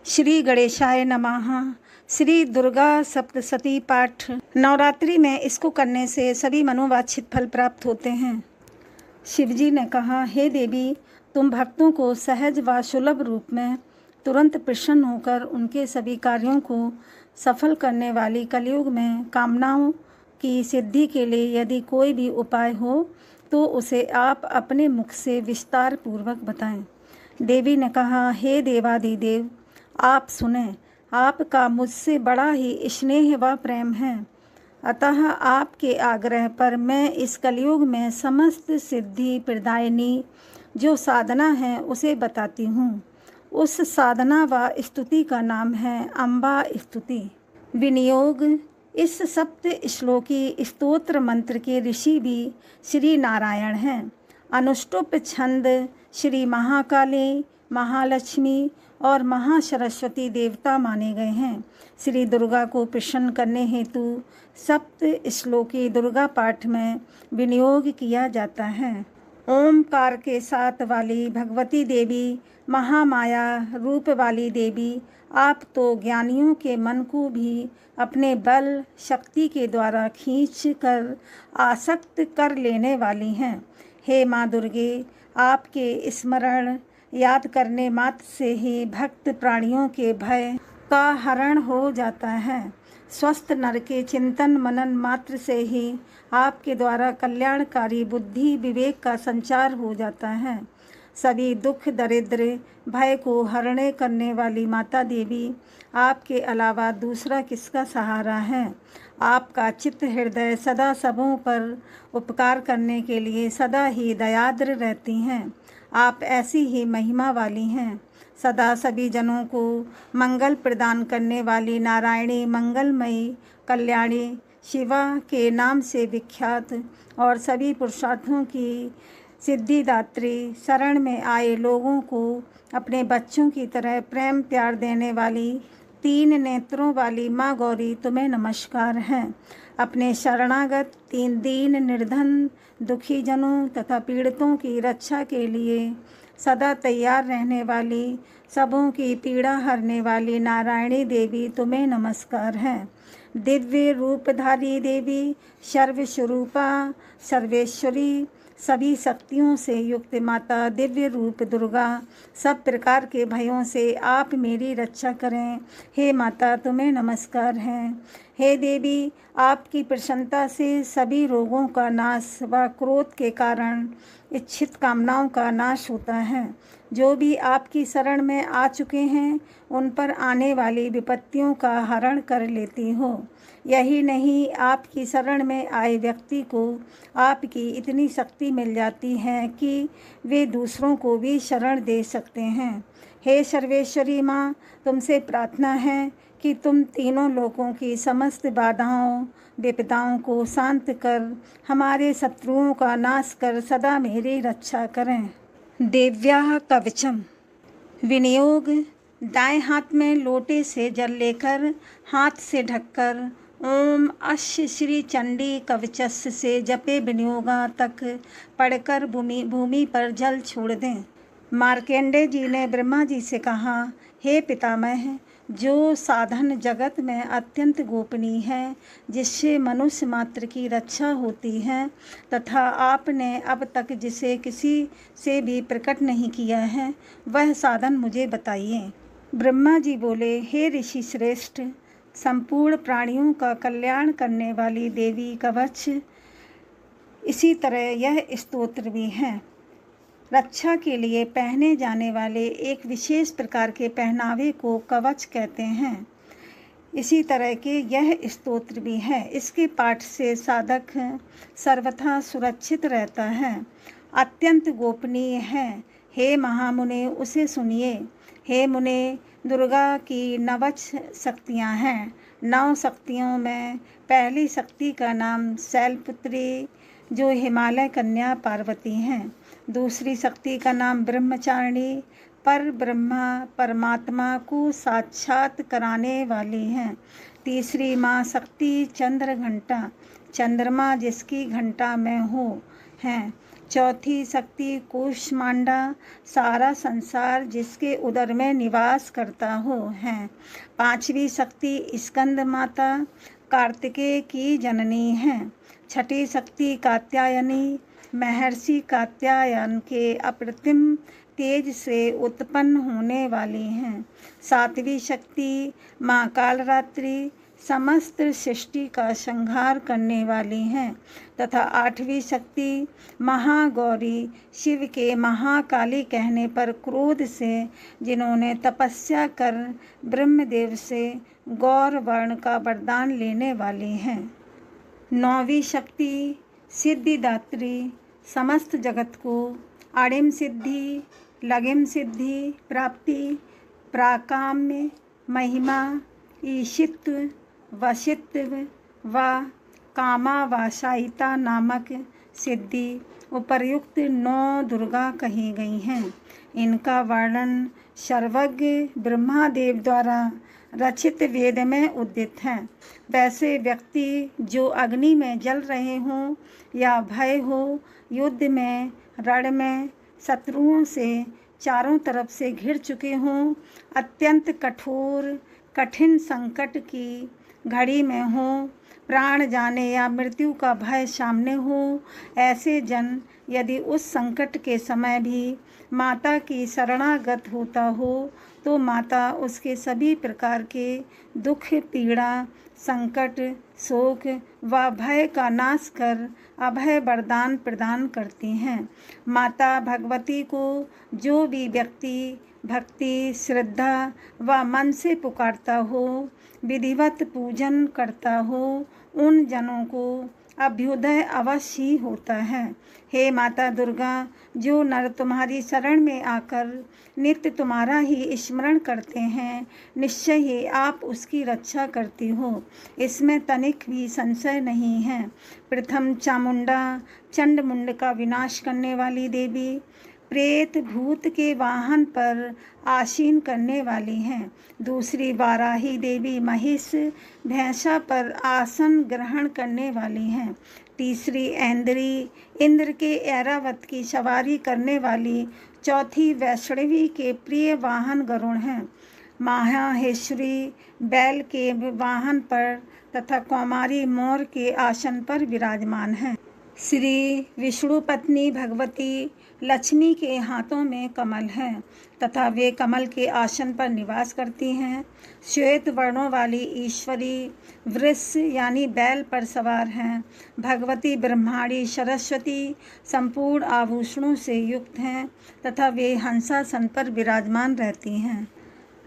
श्री गणेशाय नमः। श्री दुर्गा सप्तशती पाठ। नवरात्रि में इसको करने से सभी मनोवांछित फल प्राप्त होते हैं। शिवजी ने कहा, हे देवी, तुम भक्तों को सहज व सुलभ रूप में तुरंत प्रसन्न होकर उनके सभी कार्यों को सफल करने वाली कलयुग में कामनाओं की सिद्धि के लिए यदि कोई भी उपाय हो तो उसे आप अपने मुख से विस्तार पूर्वक बताएं। देवी ने कहा, हे देवादिदेव, आप सुने, आपका मुझसे बड़ा ही स्नेह व प्रेम है, अतः आपके आग्रह पर मैं इस कलयुग में समस्त सिद्धि प्रदायिनी जो साधना है उसे बताती हूँ। उस साधना व स्तुति का नाम है अम्बा स्तुति। विनियोग। इस सप्त श्लोकी स्तोत्र मंत्र के ऋषि भी श्री नारायण हैं। अनुष्टुप छंद श्री महाकाली, महालक्ष्मी और महासरस्वती देवता माने गए हैं। श्री दुर्गा को प्रसन्न करने हेतु सप्त श्लोकी दुर्गा पाठ में विनियोग किया जाता है। ओमकार के साथ वाली भगवती देवी, महामाया रूप वाली देवी, आप तो ज्ञानियों के मन को भी अपने बल शक्ति के द्वारा खींच कर आसक्त कर लेने वाली हैं। हे माँ दुर्गे, आपके स्मरण याद करने मात्र से ही भक्त प्राणियों के भय का हरण हो जाता है। स्वस्थ नर के चिंतन मनन मात्र से ही आपके द्वारा कल्याणकारी बुद्धि विवेक का संचार हो जाता है। सभी दुख दरिद्र भय को हरणे करने वाली माता देवी, आपके अलावा दूसरा किसका सहारा है। आपका चित्त हृदय सदा सबों पर उपकार करने के लिए सदा ही दयाद्र रहती हैं। आप ऐसी ही महिमा वाली हैं। सदा सभी जनों को मंगल प्रदान करने वाली नारायणी, मंगलमयी, कल्याणी, शिवा के नाम से विख्यात और सभी पुरुषार्थों की सिद्धिदात्री, शरण में आए लोगों को अपने बच्चों की तरह प्रेम प्यार देने वाली, तीन नेत्रों वाली माँ गौरी, तुम्हें नमस्कार है। अपने शरणागत तीन दीन निर्धन दुखी जनों तथा पीड़ितों की रक्षा के लिए सदा तैयार रहने वाली, सबों की पीड़ा हरने वाली नारायणी देवी, तुम्हें नमस्कार है। दिव्य रूपधारी देवी, सर्वस्वरूपा, सर्वेश्वरी, सभी शक्तियों से युक्त माता, दिव्य रूप दुर्गा, सब प्रकार के भयों से आप मेरी रक्षा करें। हे माता, तुम्हें नमस्कार है। हे देवी, आपकी प्रसन्नता से सभी रोगों का नाश व क्रोध के कारण इच्छित कामनाओं का नाश होता है। जो भी आपकी शरण में आ चुके हैं उन पर आने वाली विपत्तियों का हरण कर लेती हो। यही नहीं, आपकी शरण में आए व्यक्ति को आपकी इतनी शक्ति मिल जाती है कि वे दूसरों को भी शरण दे सकते हैं। हे सर्वेश्वरी माँ, तुमसे प्रार्थना है कि तुम तीनों लोकों की समस्त बाधाओं विपदाओं को शांत कर हमारे शत्रुओं का नाश कर सदा मेरी रक्षा करें। देव्या कवचम। विनियोग। दाएं हाथ में लोटे से जल लेकर हाथ से ढककर ओम अश्य श्री चंडी कवचस्य से जपे विनियोगा तक पढ़कर भूमि पर जल छोड़ दें। मार्कंडेय जी ने ब्रह्मा जी से कहा, हे पितामह, जो साधन जगत में अत्यंत गोपनीय है, जिससे मनुष्य मात्र की रक्षा होती है तथा आपने अब तक जिसे किसी से भी प्रकट नहीं किया है, वह साधन मुझे बताइए। ब्रह्मा जी बोले, हे ऋषि श्रेष्ठ, संपूर्ण प्राणियों का कल्याण करने वाली देवी कवच, इसी तरह यह स्तोत्र भी है। रक्षा के लिए पहने जाने वाले एक विशेष प्रकार के पहनावे को कवच कहते हैं। इसी तरह के यह स्तोत्र भी है। इसके पाठ से साधक सर्वथा सुरक्षित रहता है, अत्यंत गोपनीय है। हे महामुने, उसे सुनिए। हे मुने, दुर्गा की 9 शक्तियाँ हैं। 9 शक्तियों में पहली शक्ति का नाम शैलपुत्री, जो हिमालय कन्या पार्वती हैं। दूसरी शक्ति का नाम ब्रह्मचारिणी, पर ब्रह्मा परमात्मा को साक्षात कराने वाली हैं। तीसरी माँ शक्ति चंद्र घंटा, चंद्रमा जिसकी घंटा में हो हैं। चौथी शक्ति कूष्मांडा, सारा संसार जिसके उदर में निवास करता हो है। पांचवी शक्ति स्कंद माता, कार्तिकेय की जननी है। छठी शक्ति कात्यायनी, महर्षि कात्यायन के अप्रतिम तेज से उत्पन्न होने वाली हैं। सातवीं शक्ति माँ कालरात्रि, समस्त सृष्टि का संहार करने वाली हैं। तथा आठवीं शक्ति महागौरी, शिव के महाकाली कहने पर क्रोध से जिन्होंने तपस्या कर ब्रह्मदेव से गौर वर्ण का वरदान लेने वाली हैं। नौवीं शक्ति सिद्धिदात्री, समस्त जगत को अणिम सिद्धि, लगिम सिद्धि, प्राप्ति, प्राकाम्य, महिमा, ईशित्व, वशित्व व कामावासायिता नामक सिद्धि उपर्युक्त 9 दुर्गा कही गई हैं। इनका वर्णन सर्वज्ञ ब्रह्मादेव द्वारा रचित वेद में उदित है। वैसे व्यक्ति जो अग्नि में जल रहे हों या भय हो, युद्ध में, रण में, शत्रुओं से चारों तरफ से घिर चुके हों, अत्यंत कठोर कठिन संकट की घड़ी में हो, प्राण जाने या मृत्यु का भय सामने हो, ऐसे जन यदि उस संकट के समय भी माता की शरणागत होता हो तो माता उसके सभी प्रकार के दुख, पीड़ा, संकट, शोक व भय का नाश कर अभय वरदान प्रदान करती हैं। माता भगवती को जो भी व्यक्ति भक्ति, श्रद्धा व मन से पुकारता हो, विधिवत पूजन करता हो, उन जनों को अभ्युदय अवश्य ही होता है। हे माता दुर्गा, जो नर तुम्हारी शरण में आकर नित्य तुम्हारा ही स्मरण करते हैं, निश्चय ही आप उसकी रक्षा करती हो, इसमें तनिक भी संशय नहीं है। प्रथम चामुंडा, चंडमुंड का विनाश करने वाली देवी, प्रेत भूत के वाहन पर आसीन करने वाली हैं। दूसरी वाराही देवी महिष भैंसा पर आसन ग्रहण करने वाली हैं। तीसरी ऐन्द्री, इंद्र के ऐरावत की सवारी करने वाली। चौथी वैष्णवी के प्रिय वाहन गरुण हैं। माहेश्वरी बैल के वाहन पर तथा कौमारी मोर के आसन पर विराजमान हैं। श्री विष्णु पत्नी भगवती लक्ष्मी के हाथों में कमल हैं तथा वे कमल के आसन पर निवास करती हैं। श्वेत वर्णों वाली ईश्वरी वृष यानी बैल पर सवार हैं। भगवती ब्रह्माणी सरस्वती संपूर्ण आभूषणों से युक्त हैं तथा वे हंसासन पर विराजमान रहती हैं।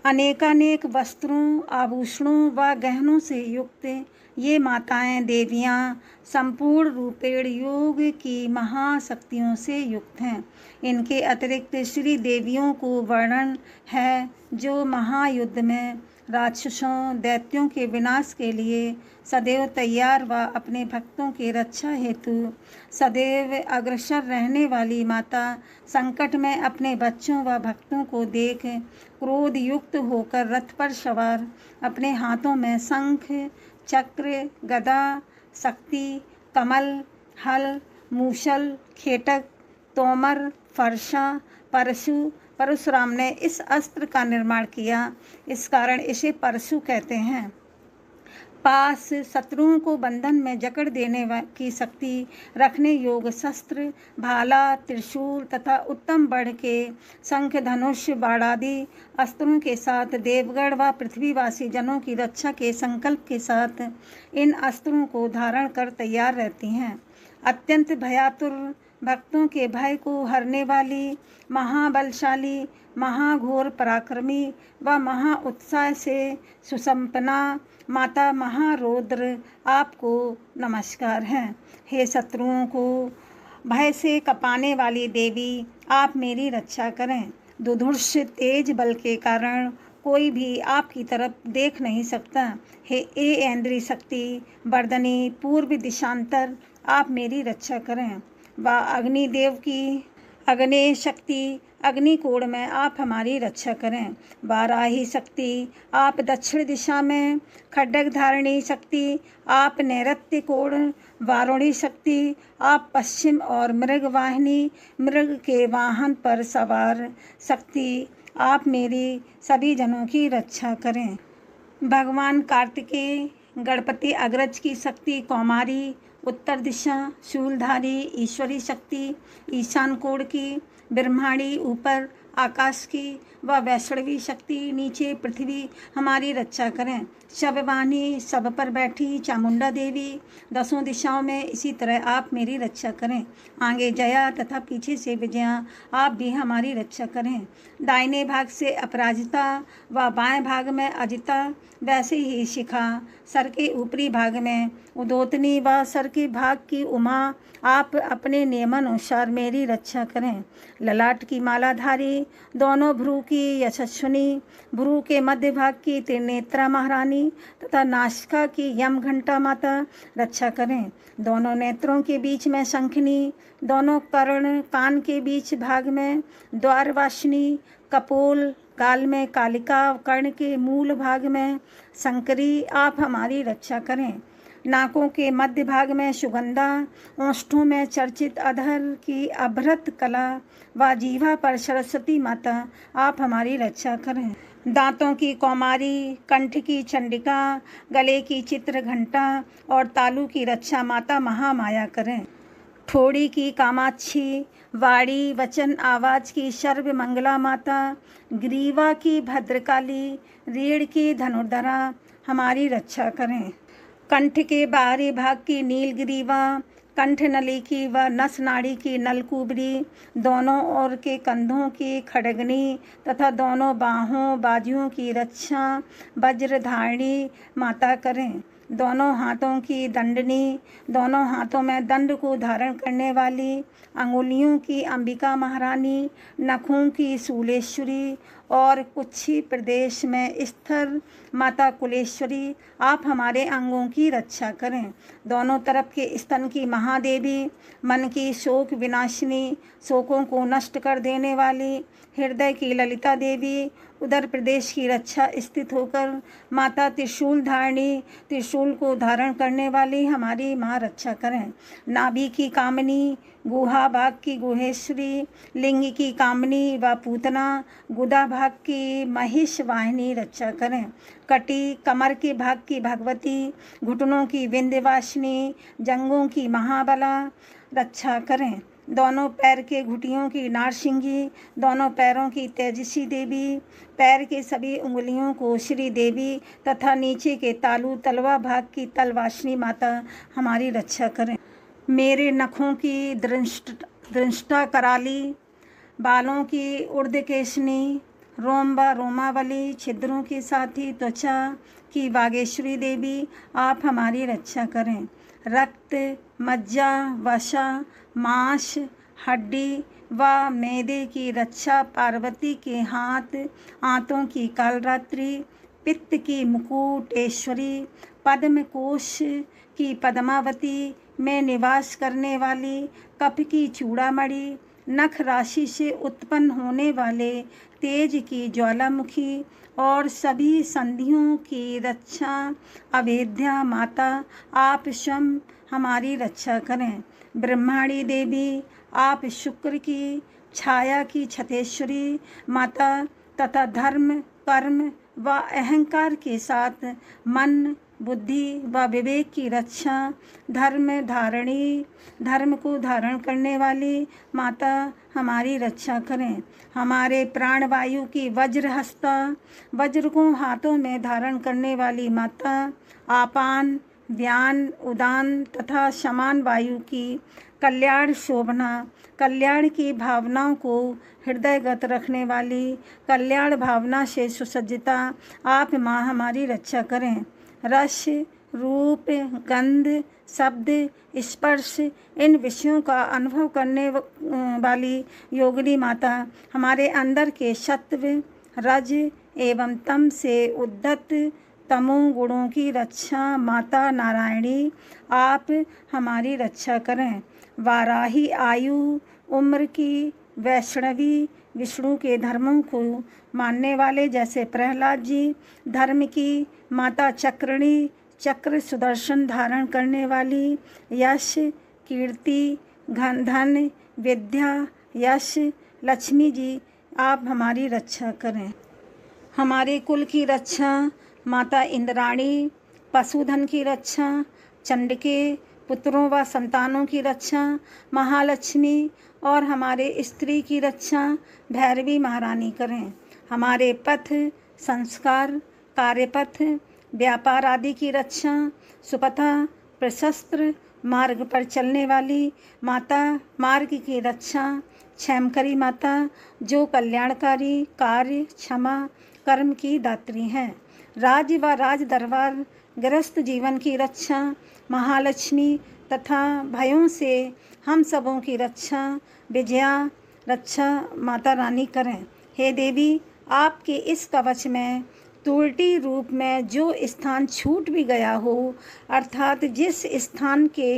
अनेकानेक वस्त्रों, आभूषणों व गहनों से युक्त ये माताएं देवियां संपूर्ण रूपेण योग की महाशक्तियों से युक्त हैं। इनके अतिरिक्त श्री देवियों को वर्णन है जो महायुद्ध में राक्षसों, दैत्यों के विनाश के लिए सदैव तैयार व अपने भक्तों की रक्षा हेतु सदैव अग्रसर रहने वाली माता संकट में अपने बच्चों व भक्तों को देख क्रोध युक्त होकर रथ पर सवार अपने हाथों में शंख, चक्र, गदा, शक्ति, कमल, हल, मूसल, खेटक, तोमर, फरसा, परशुराम ने इस अस्त्र का निर्माण किया, इस कारण इसे परशु कहते हैं। पास शत्रुओं को बंधन में जकड़ देने की शक्ति रखने योग शस्त्र, भाला, त्रिशूल तथा उत्तम बढ़ के शंख, धनुष, बाणादि अस्त्रों के साथ देवगढ़ व पृथ्वीवासी जनों की रक्षा के संकल्प के साथ इन अस्त्रों को धारण कर तैयार रहती हैं। अत्यंत भयातुर, भक्तों के भय को हरने वाली, महाबलशाली, महाघोर पराक्रमी व महा उत्साह से सुसंपन्ना माता महारौद्र आपको नमस्कार है। हे शत्रुओं को भय से कपाने वाली देवी, आप मेरी रक्षा करें। दुधुर्ष तेज बल के कारण कोई भी आपकी तरफ देख नहीं सकता। हे ऐन्द्री शक्ति वर्धनी पूर्व दिशांतर, आप मेरी रक्षा करें। व अग्निदेव की अग्नि शक्ति अग्निकोण में आप हमारी रक्षा करें। वाराही शक्ति आप दक्षिण दिशा में, खड्ग धारणी शक्ति आप नैऋत्य कोण, वारुणी शक्ति आप पश्चिम और मृग वाहिनी मृग के वाहन पर सवार शक्ति आप मेरी सभी जनों की रक्षा करें। भगवान कार्तिकेय गणपति अग्रज की शक्ति कौमारी, उत्तर दिशा शूलधारी ईश्वरी शक्ति ईशान कोण की, ब्रह्माणी ऊपर आकाश की व वैष्णवी शक्ति नीचे पृथ्वी हमारी रक्षा करें। शबवाहिनी सब पर बैठी चामुंडा देवी दसों दिशाओं में इसी तरह आप मेरी रक्षा करें। आगे जया तथा पीछे से विजया आप भी हमारी रक्षा करें। दाहिने भाग से अपराजिता व बाएं भाग में अजिता, वैसे ही शिखा सर के ऊपरी भाग में उदोतनी व सर के भाग की उमा आप अपने नियमानुसार मेरी रक्षा करें। ललाट की मालाधारी, दोनों भ्रू की यशस्विनी, भ्रू के मध्य भाग की त्रिनेत्रा महारानी तथा नासिका की यम घंटा माता रक्षा करें। दोनों नेत्रों के बीच में शंखनी, दोनों कर्ण कान के बीच भाग में द्वारवासिनी, कपोल गाल में कालिका, कर्ण के मूल भाग में शंकरी आप हमारी रक्षा करें। नाकों के मध्य भाग में सुगंधा, ओष्ठों में चर्चित अधर की अभ्रत कला व जीवा पर सरस्वती माता आप हमारी रक्षा करें। दांतों की कौमारी, कंठ की चंडिका, गले की चित्र घंटा और तालू की रक्षा माता महामाया करें। ठोड़ी की कामाक्षी, वाणी वचन आवाज की सर्व मंगला माता, ग्रीवा की भद्रकाली, रीढ़ की धनुर्धरा हमारी रक्षा करें। कंठ के बाहरी भाग की नीलग्रीवा, कंठ नली की व नस नाड़ी की नलकुबरी, दोनों ओर के कंधों की खड़गनी तथा दोनों बाहों बाजुओं की रक्षा वज्रधारिणी माता करें। दोनों हाथों की दंडनी, दोनों हाथों में दंड को धारण करने वाली, अंगुलियों की अंबिका महारानी, नखों की शूलेश्वरी और कुच्छी प्रदेश में स्थिर माता कुलेश्वरी आप हमारे अंगों की रक्षा करें। दोनों तरफ के स्तन की महादेवी, मन की शोक विनाशिनी, शोकों को नष्ट कर देने वाली, हृदय की ललिता देवी, उदर प्रदेश की रक्षा स्थित होकर माता त्रिशूल धारणी, त्रिशूल को धारण करने वाली हमारी माँ रक्षा करें। नाभि की कामनी, गुहा भाग की गुहेश्वरी, लिंग की कामनी व पूतना, गुदा भाग की महिष वाहिनी रक्षा करें। कटी कमर के भाग की भगवती, घुटनों की विंध्यवासिनी, जंगों की महाबला रक्षा करें। दोनों पैर के घुटियों की नारसिंगी, दोनों पैरों की तेजस्वी देवी, पैर के सभी उंगलियों को श्री देवी तथा नीचे के तालू तलवा भाग की तलवासिनी माता हमारी रक्षा करें। मेरे नखों की दृष्टा कराली, बालों की ऊर्ध्वकेशनी, रोम व रोमावली, छिद्रों के साथी त्वचा की बागेश्वरी देवी आप हमारी रक्षा करें। रक्त, मज्जा, वसा, मांस, हड्डी व मैदे की रक्षा पार्वती के हाथ, आंतों की कालरात्रि, पित्त की मुकुटेश्वरी, पद्म कोश की पद्मावती में निवास करने वाली, कफ की चूड़ामणि, नख राशि से उत्पन्न होने वाले तेज की ज्वालामुखी और सभी संधियों की रक्षा अवेद्या माता आप स्वयं हमारी रक्षा करें। ब्रह्माणी देवी आप शुक्र की छाया की छतेश्वरी माता तथा धर्म कर्म व अहंकार के साथ मन बुद्धि व विवेक की रक्षा धर्म धारणी, धर्म को धारण करने वाली माता हमारी रक्षा करें। हमारे प्राणवायु की वज्र हस्ता, वज्र को हाथों में धारण करने वाली माता, आपान व्यान उदान तथा समान वायु की कल्याण शोभना, कल्याण की भावनाओं को हृदयगत रखने वाली, कल्याण भावना से सुसज्जिता आप माँ हमारी रक्षा करें। रस रूप गंध शब्द स्पर्श इन विषयों का अनुभव करने वाली योगिनी माता हमारे अंदर के सत्व रज एवं तम से उद्धत तमो गुणों की रक्षा माता नारायणी आप हमारी रक्षा करें। वाराही आयु उम्र की, वैष्णवी विष्णु के धर्मों को मानने वाले जैसे प्रहलाद जी, धर्म की माता चक्रणी, चक्र सुदर्शन धारण करने वाली, यश, कीर्ति, धन, विद्या, यश, लक्ष्मी जी, आप हमारी रक्षा करें। हमारे कुल की रक्षा माता इंद्राणी, पशुधन की रक्षा चंडिके, पुत्रों व संतानों की रक्षा महालक्ष्मी और हमारे स्त्री की रक्षा भैरवी महारानी करें। हमारे पथ, संस्कार, कार्यपथ, व्यापार आदि की रक्षा सुपथा, प्रशस्त मार्ग पर चलने वाली माता, मार्ग की रक्षा क्षेमकरी माता, जो कल्याणकारी कार्य, क्षमा, कर्म की दात्री हैं। राज्य व राज दरबार, गृहस्थ जीवन की रक्षा महालक्ष्मी तथा भयों से हम सबों की रक्षा विजया रक्षा माता रानी करें। हे देवी, आपके इस कवच में त्रुटि रूप में जो स्थान छूट भी गया हो, अर्थात जिस स्थान के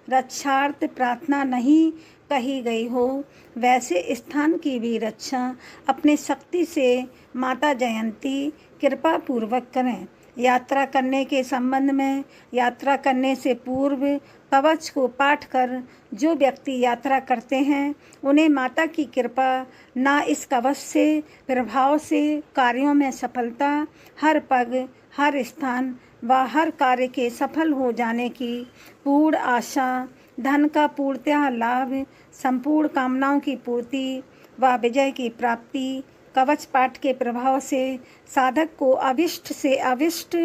रक्षार्थ प्रार्थना नहीं कही गई हो, वैसे स्थान की भी रक्षा अपने शक्ति से माता जयंती कृपा पूर्वक करें। यात्रा करने के संबंध में, यात्रा करने से पूर्व कवच को पाठ कर जो व्यक्ति यात्रा करते हैं, उन्हें माता की कृपा ना इस कवच से प्रभाव से कार्यों में सफलता, हर पग, हर स्थान व हर कार्य के सफल हो जाने की पूर्ण आशा, धन का पूर्णतः लाभ, संपूर्ण कामनाओं की पूर्ति व विजय की प्राप्ति कवच पाठ के प्रभाव से साधक को अभिष्ट से अभिष्ट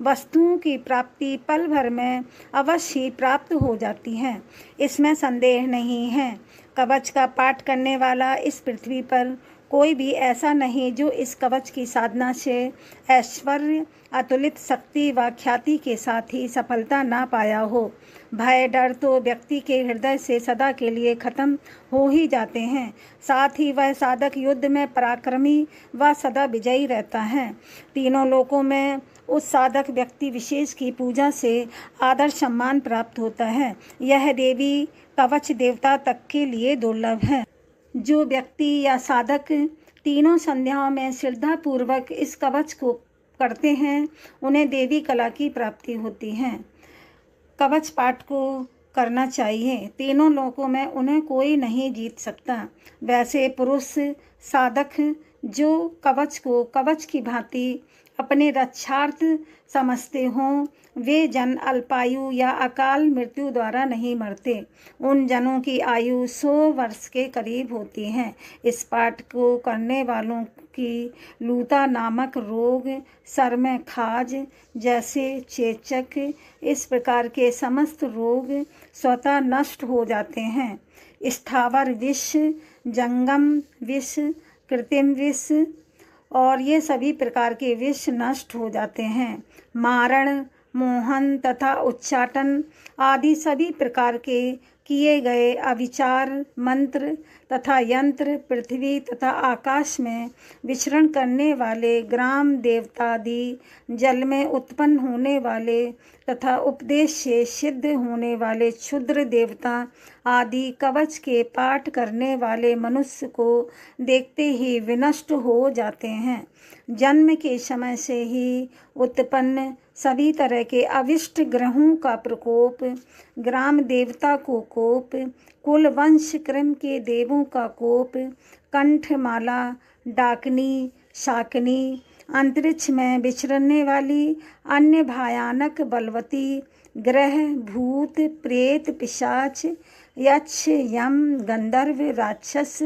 वस्तुओं की प्राप्ति पल भर में अवश्य ही प्राप्त हो जाती है, इसमें संदेह नहीं है। कवच का पाठ करने वाला इस पृथ्वी पर कोई भी ऐसा नहीं जो इस कवच की साधना से ऐश्वर्य, अतुलित शक्ति व ख्याति के साथ ही सफलता ना पाया हो। भय डर तो व्यक्ति के हृदय से सदा के लिए खत्म हो ही जाते हैं, साथ ही वह साधक युद्ध में पराक्रमी व सदा विजयी रहता है। तीनों लोकों में उस साधक व्यक्ति विशेष की पूजा से आदर सम्मान प्राप्त होता है। यह देवी कवच देवता तक के लिए दुर्लभ है। जो व्यक्ति या साधक तीनों संध्याओं में श्रद्धा पूर्वक इस कवच को करते हैं, उन्हें देवी कला की प्राप्ति होती है। कवच पाठ को करना चाहिए, तीनों लोकों में उन्हें कोई नहीं जीत सकता। वैसे पुरुष साधक जो कवच को कवच की भांति अपने रक्षार्थ समझते हों, वे जन अल्पायु या अकाल मृत्यु द्वारा नहीं मरते। उन जनों की आयु 100 वर्ष के करीब होती है। इस पाठ को करने वालों की लूता नामक रोग, सर में खाज जैसे चेचक, इस प्रकार के समस्त रोग स्वतः नष्ट हो जाते हैं। स्थावर विष, जंगम विष, कृत्रिम विष और ये सभी प्रकार के विष नष्ट हो जाते हैं। मारण, मोहन तथा उच्चाटन आदि सभी प्रकार के किए गए अविचार मंत्र तथा यंत्र पृथ्वी तथा आकाश में विचरण करने वाले ग्राम देवतादि, जल में उत्पन्न होने वाले तथा उपदेश से सिद्ध होने वाले क्षुद्र देवता आदि कवच के पाठ करने वाले मनुष्य को देखते ही विनष्ट हो जाते हैं। जन्म के समय से ही उत्पन्न सभी तरह के अविष्ट ग्रहों का प्रकोप, ग्राम देवता को कोप, कुल वंश क्रम के देवों का कोप, कंठमाला, डाकनी, शाकनी, अंतरिक्ष में विचरने वाली अन्य भयानक बलवती ग्रह, भूत, प्रेत, पिशाच, यक्ष, यम, गंधर्व, राक्षस,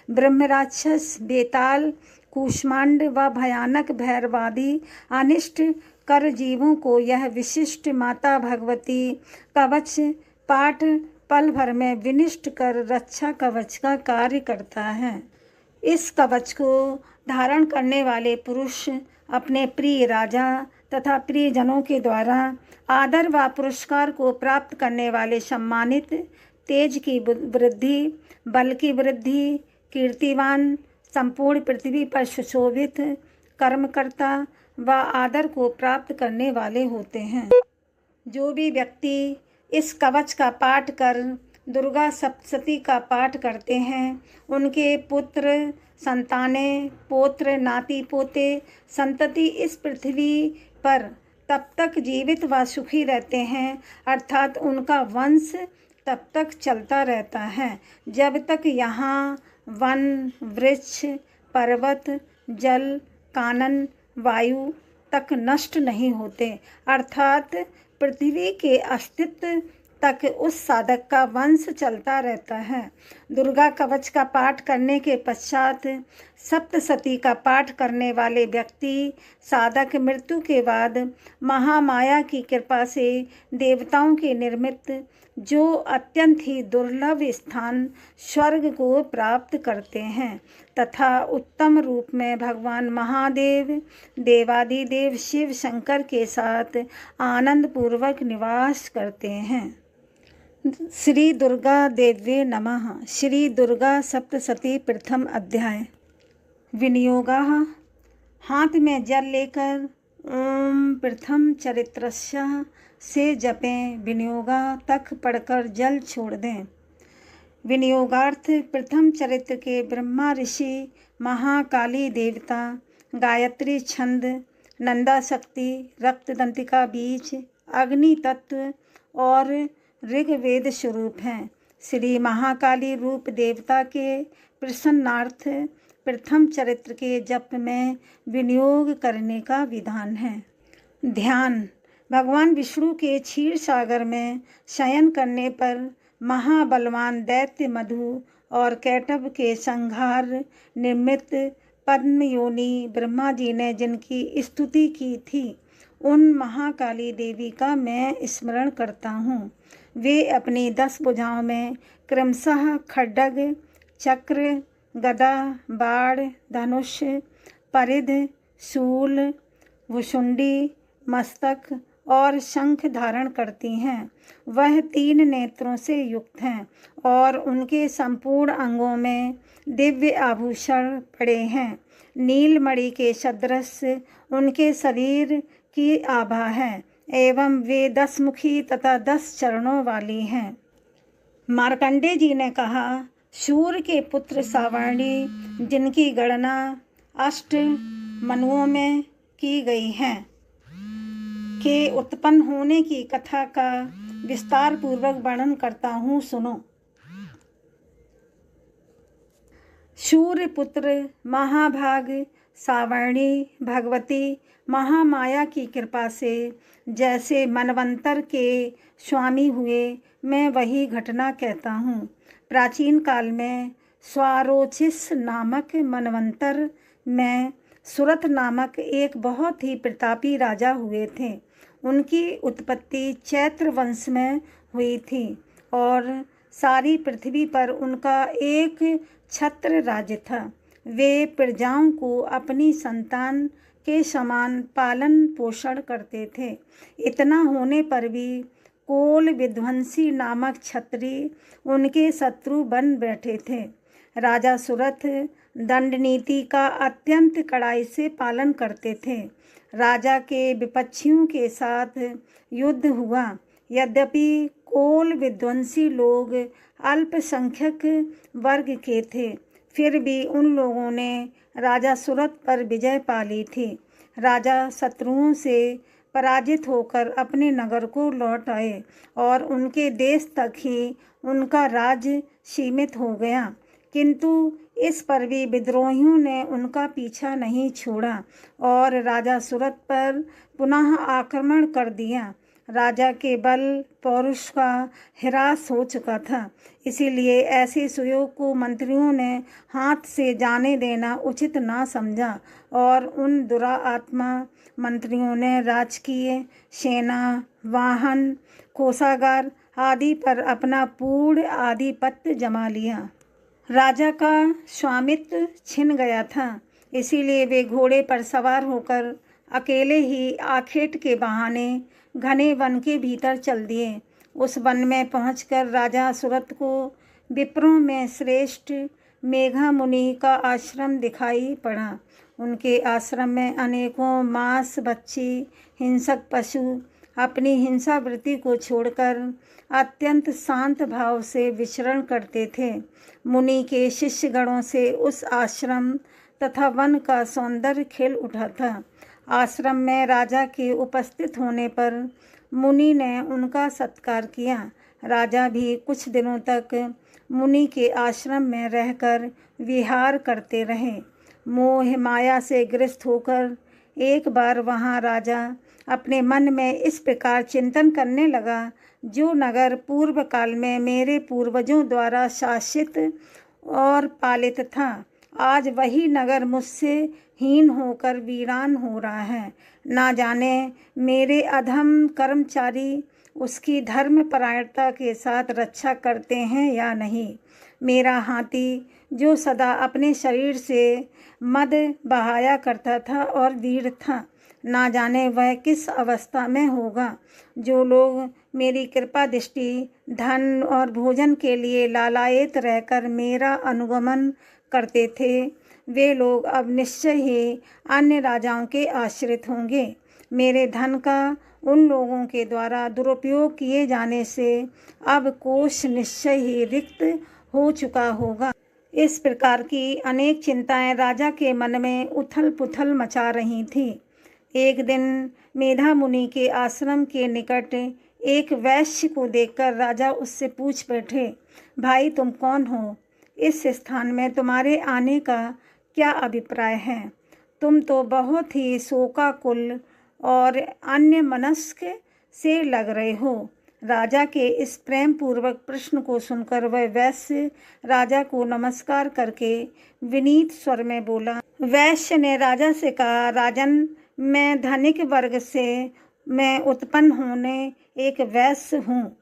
ब्रह्म राक्षस, बेताल, कूष्मांड व भयानक भैरवादी अनिष्ट कर जीवों को यह विशिष्ट माता भगवती कवच पाठ पल भर में विनिष्ट कर रक्षा कवच का कार्य करता है। इस कवच को धारण करने वाले पुरुष अपने प्रिय राजा तथा प्रियजनों के द्वारा आदर व पुरस्कार को प्राप्त करने वाले सम्मानित, तेज की वृद्धि, बल की वृद्धि, कीर्तिवान, संपूर्ण पृथ्वी पर सुशोभित, कर्मकर्ता व आदर को प्राप्त करने वाले होते हैं। जो भी व्यक्ति इस कवच का पाठ कर दुर्गा सप्तशती का पाठ करते हैं, उनके पुत्र, संतानें, पौत्र, नाती पोते, संतति इस पृथ्वी पर तब तक जीवित व सुखी रहते हैं, अर्थात उनका वंश तब तक चलता रहता है जब तक यहाँ वन, वृक्ष, पर्वत, जल, कानन, वायु तक नष्ट नहीं होते, अर्थात पृथ्वी के अस्तित्व तक उस साधक का वंश चलता रहता है। दुर्गा कवच का पाठ करने के पश्चात सप्तशती का पाठ करने वाले व्यक्ति साधक मृत्यु के बाद महामाया की कृपा से देवताओं के निर्मित जो अत्यंत ही दुर्लभ स्थान स्वर्ग को प्राप्त करते हैं तथा उत्तम रूप में भगवान महादेव, देवादिदेव शिव शंकर के साथ आनंद पूर्वक निवास करते हैं। श्री दुर्गा देव्ये नमः। श्री दुर्गा सप्तशती प्रथम अध्याय। विनियोगः। हाथ में जल लेकर ओम प्रथम चरित्रस्य से जपें, विनियोगा तक पढ़कर जल छोड़ दें। विनियोगार्थ प्रथम चरित्र के ब्रह्मा ऋषि, महाकाली देवता, गायत्री छंद, नंदा शक्ति, रक्तदंतिका बीज, अग्नि तत्व और ऋग्वेद स्वरूप हैं। श्री महाकाली रूप देवता के प्रसन्नार्थ प्रथम चरित्र के जप में विनियोग करने का विधान है। ध्यान। भगवान विष्णु के क्षीर सागर में शयन करने पर महाबलवान दैत्य मधु और कैटभ के संहार निमित्त पद्म योनि ब्रह्मा जी ने जिनकी स्तुति की थी, उन महाकाली देवी का मैं स्मरण करता हूँ। वे अपनी 10 भुजाओं में क्रमशः खड्ग, चक्र, गदा, बाण, धनुष, परिध, शूल, भुशुंडी, मस्तक और शंख धारण करती हैं। वह 3 नेत्रों से युक्त हैं और उनके संपूर्ण अंगों में दिव्य आभूषण पड़े हैं। नीलमणि के सदृश उनके शरीर की आभा है एवं वे 10 मुखी तथा 10 चरणों वाली हैं। मार्कंडे जी ने कहा, सूर्य के पुत्र सावर्णी, जिनकी गणना 8 मनुओं में की गई है, के उत्पन्न होने की कथा का विस्तार पूर्वक वर्णन करता हूँ, सुनो। सूर्य पुत्र महाभाग सावर्णी भगवती महामाया की कृपा से जैसे मनवंतर के स्वामी हुए, मैं वही घटना कहता हूँ। प्राचीन काल में स्वारोचिस नामक मनवंतर में सुरथ नामक एक बहुत ही प्रतापी राजा हुए थे। उनकी उत्पत्ति चैत्र वंश में हुई थी और सारी पृथ्वी पर उनका एक छत्र राज्य था। वे प्रजाओं को अपनी संतान के समान पालन पोषण करते थे। इतना होने पर भी कोल विध्वंसी नामक छत्री उनके शत्रु बन बैठे थे। राजा सुरथ दंड नीति का अत्यंत कड़ाई से पालन करते थे। राजा के विपक्षियों के साथ युद्ध हुआ। यद्यपि कोल विध्वंसी लोग अल्पसंख्यक वर्ग के थे, फिर भी उन लोगों ने राजा सुरथ पर विजय पा ली थी। राजा शत्रुओं से पराजित होकर अपने नगर को लौट आए और उनके देश तक ही उनका राज्य सीमित हो गया, किंतु इस पर भी विद्रोहियों ने उनका पीछा नहीं छोड़ा और राजा सुरथ पर पुनः आक्रमण कर दिया। राजा के बल पौरुष का ह्रास हो चुका था, इसीलिए ऐसे सुयोग को मंत्रियों ने हाथ से जाने देना उचित ना समझा और उन दुरात्मा मंत्रियों ने राजकीय सेना, वाहन, कोषागार आदि पर अपना पूर्ण आधिपत्य जमा लिया। राजा का स्वामित्व छिन गया था, इसीलिए वे घोड़े पर सवार होकर अकेले ही आखेट के बहाने घने वन के भीतर चल दिए। उस वन में पहुंचकर राजा सुरथ को विप्रों में श्रेष्ठ मेघा मुनि का आश्रम दिखाई पड़ा। उनके आश्रम में अनेकों मांस भक्षी हिंसक पशु अपनी हिंसा वृत्ति को छोड़कर अत्यंत शांत भाव से विचरण करते थे। मुनि के शिष्यगणों से उस आश्रम तथा वन का सौंदर्य खिल उठा था। आश्रम में राजा के उपस्थित होने पर मुनि ने उनका सत्कार किया। राजा भी कुछ दिनों तक मुनि के आश्रम में रहकर विहार करते रहे। मोह माया से ग्रस्त होकर एक बार वहाँ राजा अपने मन में इस प्रकार चिंतन करने लगा, जो नगर पूर्व काल में मेरे पूर्वजों द्वारा शासित और पालित था, आज वही नगर मुझसे हीन होकर वीरान हो रहा है। ना जाने मेरे अधम कर्मचारी उसकी धर्मपरायणता के साथ रक्षा करते हैं या नहीं। मेरा हाथी जो सदा अपने शरीर से मद बहाया करता था और वीर था, ना जाने वह किस अवस्था में होगा। जो लोग मेरी कृपा दृष्टि, धन और भोजन के लिए लालायित रहकर मेरा अनुगमन करते थे, वे लोग अब निश्चय ही अन्य राजाओं के आश्रित होंगे। मेरे धन का उन लोगों के द्वारा दुरुपयोग किए जाने से अब कोष निश्चय ही रिक्त हो चुका होगा। इस प्रकार की अनेक चिंताएं राजा के मन में उथल पुथल मचा रही थी। एक दिन मेधा मुनि के आश्रम के निकट एक वैश्य को देखकर राजा उससे पूछ बैठे, भाई तुम कौन हो? इस स्थान में तुम्हारे आने का क्या अभिप्राय है? तुम तो बहुत ही शोकाकुल और अन्य मनस्क से लग रहे हो। राजा के इस प्रेम पूर्वक प्रश्न को सुनकर वह वैश्य राजा को नमस्कार करके विनीत स्वर में बोला। वैश्य ने राजा से कहा, राजन, मैं धनिक वर्ग से मैं उत्पन्न होने एक वैश्य हूँ।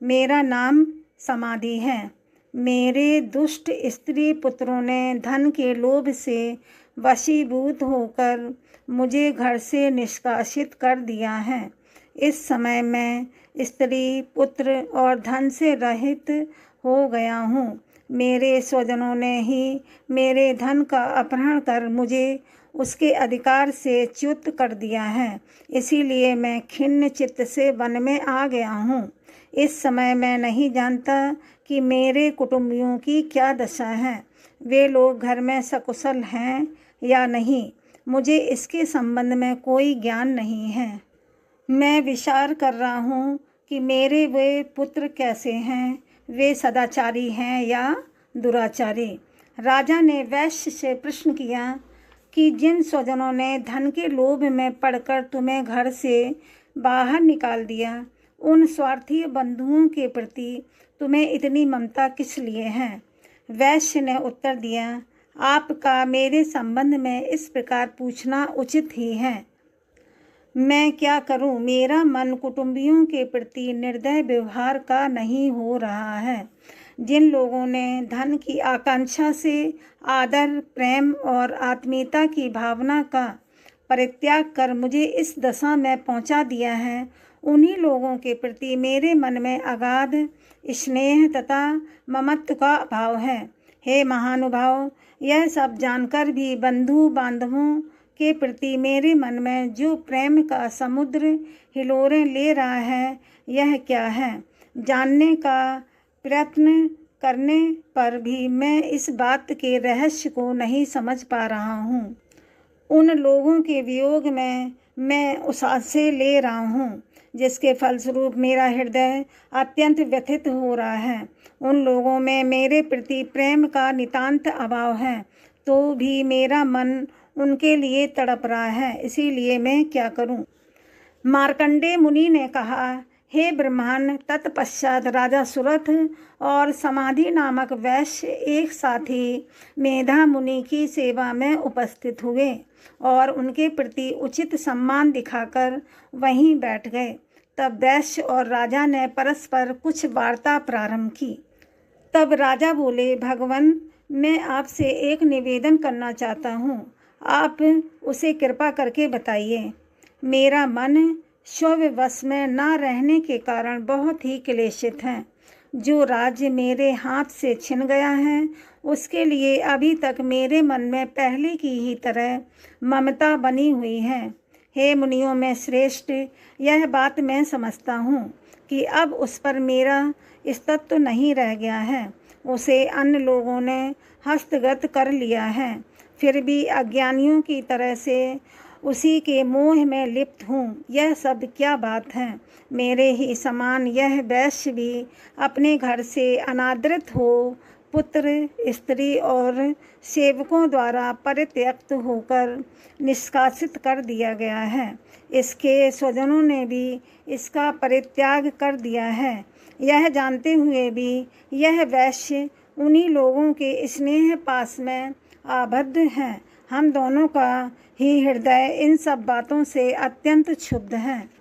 मेरा नाम समाधि है। मेरे दुष्ट स्त्री पुत्रों ने धन के लोभ से वशीभूत होकर मुझे घर से निष्कासित कर दिया है। इस समय मैं स्त्री, पुत्र और धन से रहित हो गया हूँ। मेरे स्वजनों ने ही मेरे धन का अपहरण कर मुझे उसके अधिकार से च्युत कर दिया है। इसीलिए मैं खिन्न चित्त से वन में आ गया हूँ। इस समय मैं नहीं जानता कि मेरे कुटुंबियों की क्या दशा है। वे लोग घर में सकुशल हैं या नहीं, मुझे इसके संबंध में कोई ज्ञान नहीं है। मैं विचार कर रहा हूँ कि मेरे वे पुत्र कैसे हैं, वे सदाचारी हैं या दुराचारी। राजा ने वैश्य से प्रश्न किया कि जिन स्वजनों ने धन के लोभ में पड़कर तुम्हें घर से बाहर निकाल दिया, उन स्वार्थी बंधुओं के प्रति तुम्हें इतनी ममता किस लिए है? वैश्य ने उत्तर दिया, आपका मेरे संबंध में इस प्रकार पूछना उचित ही है। मैं क्या करूं? मेरा मन कुटुंबियों के प्रति निर्दय व्यवहार का नहीं हो रहा है। जिन लोगों ने धन की आकांक्षा से आदर, प्रेम और आत्मीयता की भावना का परित्याग कर मुझे इस दशा में पहुंचा दिया है, उन्हीं लोगों के प्रति मेरे मन में अगाध स्नेह तथा ममत्व का भाव है। हे महानुभाव, यह सब जानकर भी बंधु बांधवों के प्रति मेरे मन में जो प्रेम का समुद्र हिलोरें ले रहा है, यह क्या है? जानने का प्रयत्न करने पर भी मैं इस बात के रहस्य को नहीं समझ पा रहा हूँ। उन लोगों के वियोग में मैं उसासे ले रहा हूँ, जिसके फलस्वरूप मेरा हृदय अत्यंत व्यथित हो रहा है। उन लोगों में मेरे प्रति प्रेम का नितांत अभाव है, तो भी मेरा मन उनके लिए तड़प रहा है। इसीलिए मैं क्या करूं? मार्कंडेय मुनि ने कहा, हे ब्रह्मन, तत्पश्चात राजा सुरथ और समाधि नामक वैश्य एक साथ ही मेधा मुनि की सेवा में उपस्थित हुए और उनके प्रति उचित सम्मान दिखाकर वहीं बैठ गए। तब वैश्य और राजा ने परस्पर कुछ वार्ता प्रारंभ की। तब राजा बोले, भगवान, मैं आपसे एक निवेदन करना चाहता हूँ, आप उसे कृपा करके बताइए। मेरा मन स्ववश में न रहने के कारण बहुत ही क्लेशित है। जो राज्य मेरे हाथ से छिन गया है, उसके लिए अभी तक मेरे मन में पहले की ही तरह ममता बनी हुई है। हे मुनियों में श्रेष्ठ, यह बात मैं समझता हूँ कि अब उस पर मेरा अस्तित्व नहीं रह गया है। उसे अन्य लोगों ने हस्तगत कर लिया है। फिर भी अज्ञानियों की तरह से उसी के मोह में लिप्त हूँ। यह सब क्या बात है? मेरे ही समान यह वैश्य भी अपने घर से अनादृत हो पुत्र, स्त्री और सेवकों द्वारा परित्यक्त होकर निष्कासित कर दिया गया है। इसके स्वजनों ने भी इसका परित्याग कर दिया है। यह जानते हुए भी यह वैश्य उन्हीं लोगों के स्नेह पास में आबद्ध है। हम दोनों का ही हृदय इन सब बातों से अत्यंत क्षुब्ध है।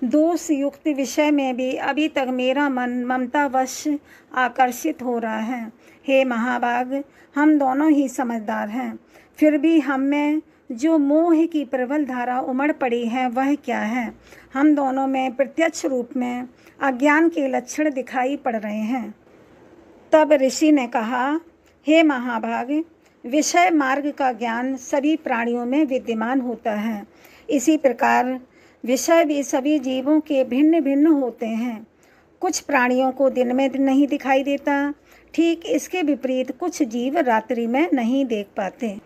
दोष युक्त विषय में भी अभी तक मेरा मन ममतावश आकर्षित हो रहा है। हे महाभाग, हम दोनों ही समझदार हैं, फिर भी हम में जो मोह की प्रबल धारा उमड़ पड़ी है वह क्या है? हम दोनों में प्रत्यक्ष रूप में अज्ञान के लक्षण दिखाई पड़ रहे हैं। तब ऋषि ने कहा, हे महाभाग, विषय मार्ग का ज्ञान सभी प्राणियों में विद्यमान होता है। इसी प्रकार विषय भी सभी जीवों के भिन्न भिन्न होते हैं। कुछ प्राणियों को दिन में नहीं दिखाई देता, ठीक इसके विपरीत कुछ जीव रात्रि में नहीं देख पाते।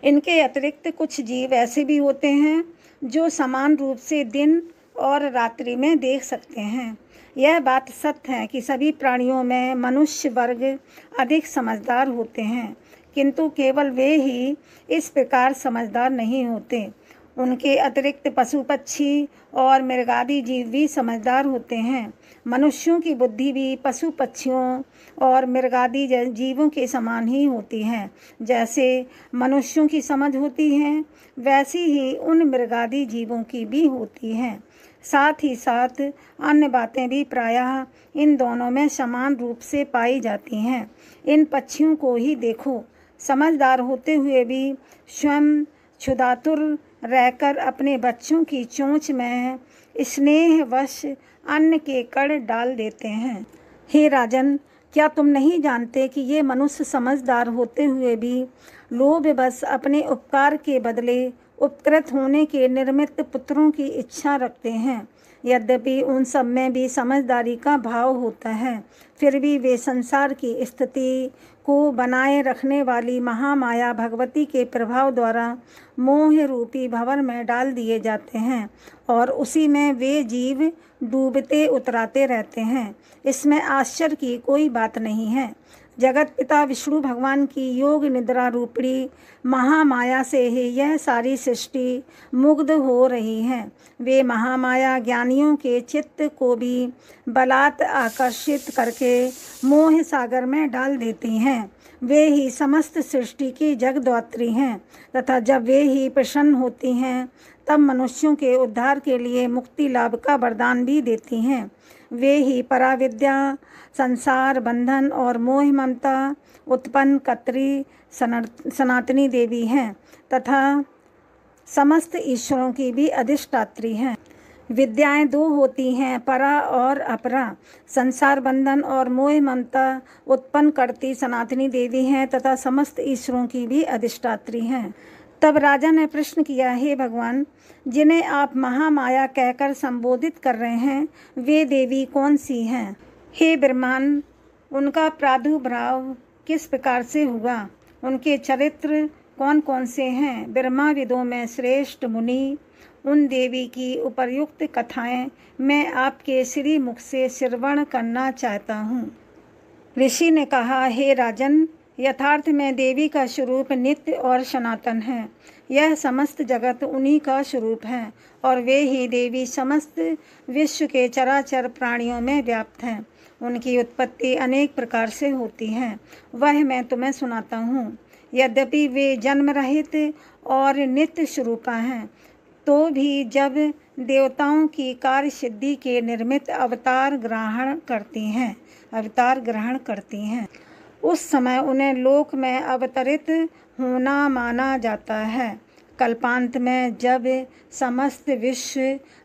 इनके अतिरिक्त कुछ जीव ऐसे भी होते हैं जो समान रूप से दिन और रात्रि में देख सकते हैं। यह बात सत्य है कि सभी प्राणियों में मनुष्य वर्ग अधिक समझदार होते हैं, किंतु केवल वे ही इस प्रकार समझदार नहीं होते। उनके अतिरिक्त पशु पक्षी और मृगादि जीव भी समझदार होते हैं। मनुष्यों की बुद्धि भी पशु पक्षियों और मृगादि जीवों के समान ही होती है। जैसे मनुष्यों की समझ होती है, वैसी ही उन मृगादि जीवों की भी होती है। साथ ही साथ अन्य बातें भी प्रायः इन दोनों में समान रूप से पाई जाती हैं। इन पक्षियों को ही देखो, समझदार होते हुए भी स्वयं क्षुधातुर रहकर अपने बच्चों की चोंच में स्नेहवश अन्न के कण डाल देते हैं। हे राजन, क्या तुम नहीं जानते कि ये मनुष्य समझदार होते हुए भी लोभवश अपने उपकार के बदले उपकृत होने के निर्मित पुत्रों की इच्छा रखते हैं? यद्यपि उन सब में भी समझदारी का भाव होता है, फिर भी वे संसार की स्थिति को बनाए रखने वाली महामाया भगवती के प्रभाव द्वारा मोह रूपी भंवर में डाल दिए जाते हैं और उसी में वे जीव डूबते उतराते रहते हैं। इसमें आश्चर्य की कोई बात नहीं है। जगत पिता विष्णु भगवान की योग निद्रा रूपी महामाया से ही यह सारी सृष्टि मुग्ध हो रही है। वे महामाया ज्ञानियों के चित्त को भी बलात् आकर्षित करके मोह सागर में डाल देती हैं। वे ही समस्त सृष्टि की जगद्धात्री हैं तथा जब वे ही प्रसन्न होती हैं तब मनुष्यों के उद्धार के लिए मुक्ति लाभ का वरदान भी देती हैं। वे ही पराविद्या, संसार बंधन और मोह ममता उत्पन्न कत्री सनातनी देवी हैं तथा समस्त ईश्वरों की भी अधिष्ठात्री हैं। विद्याएं दो होती हैं, परा और अपरा। संसार बंधन और मोह ममता उत्पन्न करती सनातनी देवी हैं तथा समस्त ईश्वरों की भी अधिष्ठात्री हैं। तब राजा ने प्रश्न किया, हे भगवान, जिन्हें आप महामाया कहकर संबोधित कर रहे हैं वे देवी कौन सी हैं? हे ब्रह्मांड, उनका प्रादुर्भाव किस प्रकार से हुआ? उनके चरित्र कौन कौन से हैं? ब्रह्माविदों में श्रेष्ठ मुनि, उन देवी की उपर्युक्त कथाएं मैं आपके श्री मुख से श्रवण करना चाहता हूँ। ऋषि ने कहा, हे राजन, यथार्थ में देवी का स्वरूप नित्य और सनातन है। यह समस्त जगत उन्हीं का स्वरूप है और वे ही देवी समस्त विश्व के चराचर प्राणियों में व्याप्त हैं। उनकी उत्पत्ति अनेक प्रकार से होती है, वह मैं तुम्हें सुनाता हूँ। यद्यपि वे जन्म रहित और नित्य स्वरूपा हैं, तो भी जब देवताओं की कार्य सिद्धि के निमित्त अवतार ग्रहण करती हैं, उस समय उन्हें लोक में अवतरित होना माना जाता है। कल्पांत में जब समस्त विश्व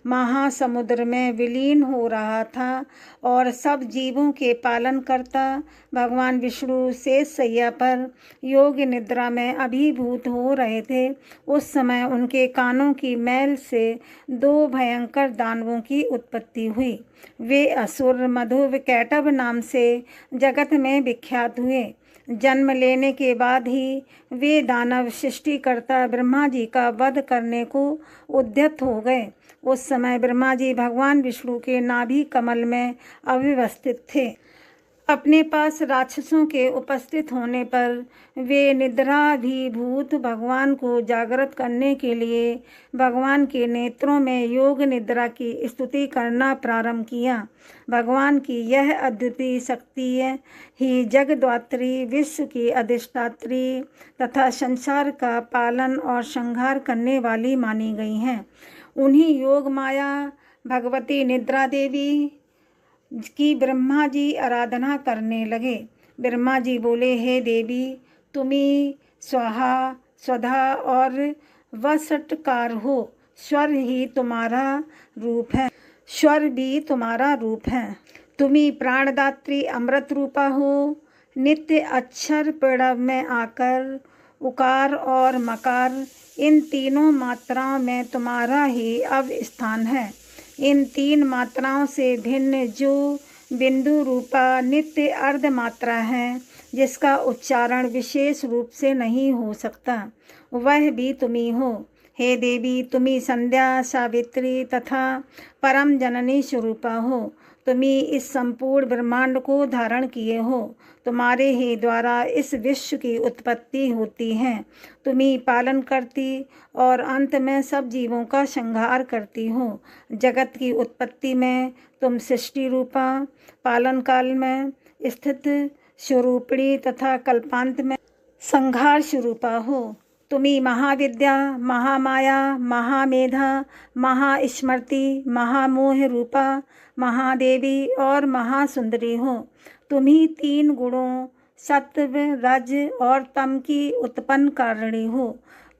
महासमुद्र में विलीन हो रहा था और सब जीवों के पालनकर्ता भगवान विष्णु शेष शैया पर योग निद्रा में अभिभूत हो रहे थे, उस समय उनके कानों की मैल से 2 भयंकर दानवों की उत्पत्ति हुई। वे असुर मधुव कैटभ नाम से जगत में विख्यात हुए। जन्म लेने के बाद ही वे दानव सृष्टिकर्ता ब्रह्मा जी का वध करने को उद्यत हो गए। उस समय ब्रह्मा जी भगवान विष्णु के नाभि कमल में अव्यवस्थित थे। अपने पास राक्षसों के उपस्थित होने पर वे निद्राभिभूत भगवान को जागृत करने के लिए भगवान के नेत्रों में योग निद्रा की स्तुति करना प्रारंभ किया। भगवान की यह अद्वितीय शक्ति ही जगद्धात्री, विश्व की अधिष्ठात्री तथा संसार का पालन और संहार करने वाली मानी गई हैं। उन्हीं योग माया भगवती निद्रा देवी की ब्रह्मा जी आराधना करने लगे। ब्रह्मा जी बोले, हे देवी, तुम्ही स्वाहा स्वधा और वसटकार हो। स्वर ही तुम्हारा रूप है, स्वर भी तुम्हारा रूप है। तुम्ही प्राणदात्री अमृत रूपा हो। नित्य अक्षर प्रणव में आकर उकार और मकार इन तीनों मात्राओं में तुम्हारा ही अवस्थान है। इन 3 मात्राओं से भिन्न जो बिंदु रूपा नित्य अर्ध मात्रा है, जिसका उच्चारण विशेष रूप से नहीं हो सकता, वह भी तुम्ही हो। हे देवी, तुम्ही संध्या, सावित्री तथा परम जननी स्वरूपा हो। तुम्ही इस संपूर्ण ब्रह्मांड को धारण किए हो। तुम्हारे ही द्वारा इस विश्व की उत्पत्ति होती है। तुम्ही पालन करती और अंत में सब जीवों का संहार करती हो। जगत की उत्पत्ति में तुम सृष्टि रूपा, पालन काल में स्थित स्वरूपिणी तथा कल्पांत में संहार स्वरूपा हो। तुम्ही महाविद्या, महामाया, महामेधा, महास्मृति, महामोह रूपा, महादेवी और महासुंदरी हो। तुम्ही 3 गुणों सत्व, रज और तम की उत्पन्न कारिणी हो।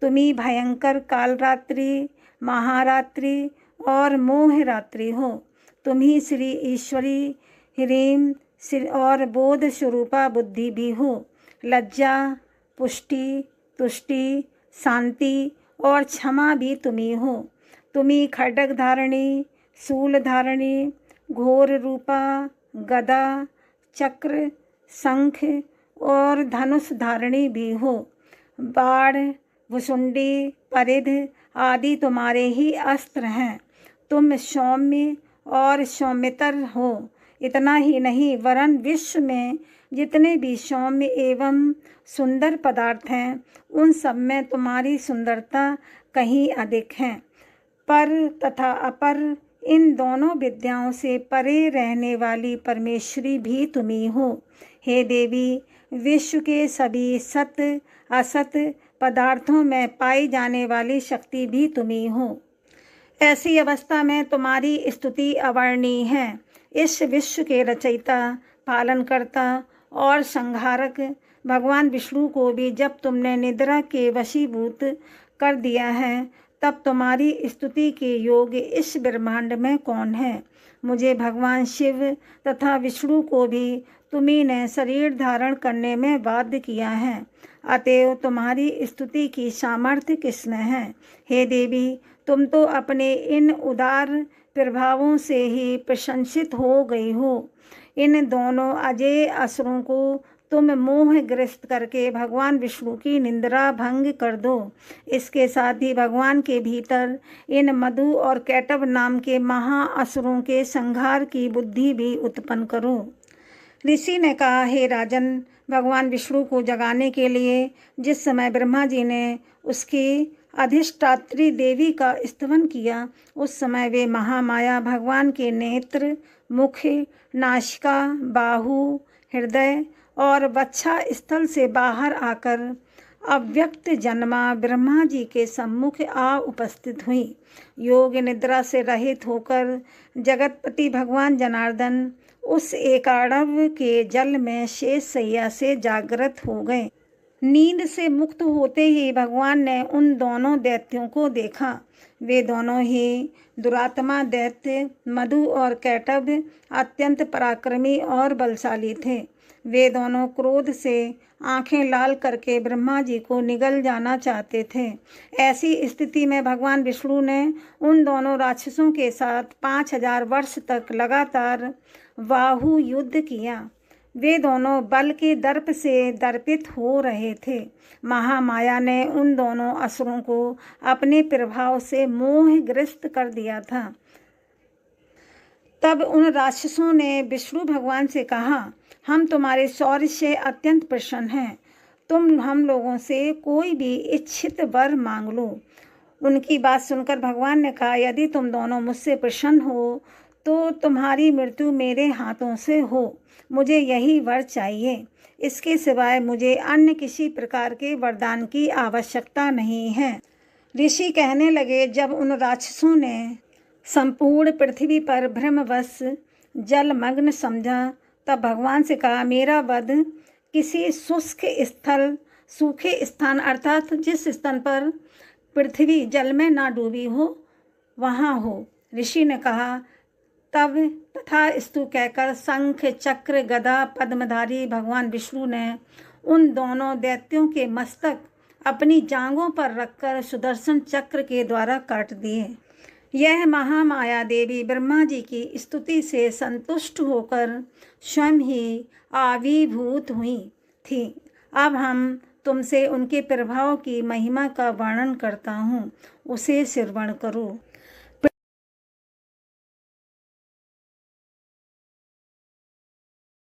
तुम्ही भयंकर कालरात्रि, महारात्रि और मोहरात्रि हो। तुम्ही श्री ईश्वरी, ह्रीम और बोध स्वरूपा बुद्धि भी हो। लज्जा, पुष्टि, तुष्टि, शांति और क्षमा भी तुम्ही हो। तुम्ही खड्ग धारणी, शूल धारणी, घोर रूपा, गदा, चक्र, शंख और धनुष धारणी भी हो। बाण, भुसुंडी, परिध आदि तुम्हारे ही अस्त्र हैं। तुम सौम्य और सौम्यतर हो। इतना ही नहीं, वरन विश्व में जितने भी सौम्य एवं सुंदर पदार्थ हैं, उन सब में तुम्हारी सुंदरता कहीं अधिक है। पर तथा अपर इन दोनों विद्याओं से परे रहने वाली परमेश्वरी भी तुम्ही हो। हे देवी, विश्व के सभी सत असत पदार्थों में पाई जाने वाली शक्ति भी तुम्ही हो। ऐसी अवस्था में तुम्हारी स्तुति अवर्णनीय है। इस विश्व के रचयिता, पालनकर्ता और संहारक भगवान विष्णु को भी जब तुमने निद्रा के वशीभूत कर दिया है, तब तुम्हारी स्तुति के योग्य इस ब्रह्मांड में कौन है। मुझे भगवान शिव तथा विष्णु को भी तुम्ही ने शरीर धारण करने में बाध्य किया है। अतएव तुम्हारी स्तुति की सामर्थ्य किसमें है। हे देवी, तुम तो अपने इन उदार प्रभावों से ही प्रशंसित हो गई हो। इन दोनों अजेय असुरों को तुम मोहग्रस्त करके भगवान विष्णु की निंद्रा भंग कर दो। इसके साथ ही भगवान के भीतर इन मधु और कैटभ नाम के महाअसुरों के संहार की बुद्धि भी उत्पन्न करो। ऋषि ने कहा, हे राजन, भगवान विष्णु को जगाने के लिए जिस समय ब्रह्मा जी ने उसकी अधिष्ठात्री देवी का स्तवन किया, उस समय वे महामाया भगवान के नेत्र, मुख, नासिका, बाहु, हृदय और वक्षा स्थल से बाहर आकर अव्यक्त जन्मा ब्रह्मा जी के सम्मुख आ उपस्थित हुई। योग निद्रा से रहित होकर जगतपति भगवान जनार्दन उस एकाड़व के जल में शेष शैया से जागृत हो गए। नींद से मुक्त होते ही भगवान ने उन दोनों दैत्यों को देखा। वे दोनों ही दुरात्मा दैत्य मधु और कैटभ अत्यंत पराक्रमी और बलशाली थे। वे दोनों क्रोध से आंखें लाल करके ब्रह्मा जी को निगल जाना चाहते थे। ऐसी स्थिति में भगवान विष्णु ने उन दोनों राक्षसों के साथ 5000 वर्ष तक लगातार बाहु युद्ध किया। वे दोनों बल के दर्प से दर्पित हो रहे थे। महामाया ने उन दोनों असुरों को अपने प्रभाव से मोहग्रस्त कर दिया था। तब उन राक्षसों ने विष्णु भगवान से कहा, हम तुम्हारे शौर्य से अत्यंत प्रसन्न हैं। तुम हम लोगों से कोई भी इच्छित वर मांग लो। उनकी बात सुनकर भगवान ने कहा, यदि तुम दोनों मुझसे प्रसन्न हो तो तुम्हारी मृत्यु मेरे हाथों से हो। मुझे यही वर चाहिए। इसके सिवाय मुझे अन्य किसी प्रकार के वरदान की आवश्यकता नहीं है। ऋषि कहने लगे, जब उन राक्षसों ने संपूर्ण पृथ्वी पर भ्रमवश जलमग्न समझा, तब भगवान से कहा, मेरा वध किसी सूखे स्थान अर्थात जिस स्थान पर पृथ्वी जल में ना डूबी हो वहाँ हो। ऋषि ने कहा, तब तथास्तु कहकर शंख चक्र गदा पद्मधारी भगवान विष्णु ने उन दोनों दैत्यों के मस्तक अपनी जांघों पर रखकर सुदर्शन चक्र के द्वारा काट दिए। यह महामाया देवी ब्रह्मा जी की स्तुति से संतुष्ट होकर स्वयं ही आविर्भूत हुई थी। अब हम तुमसे उनके प्रभाव की महिमा का वर्णन करता हूँ, उसे श्रवण करो।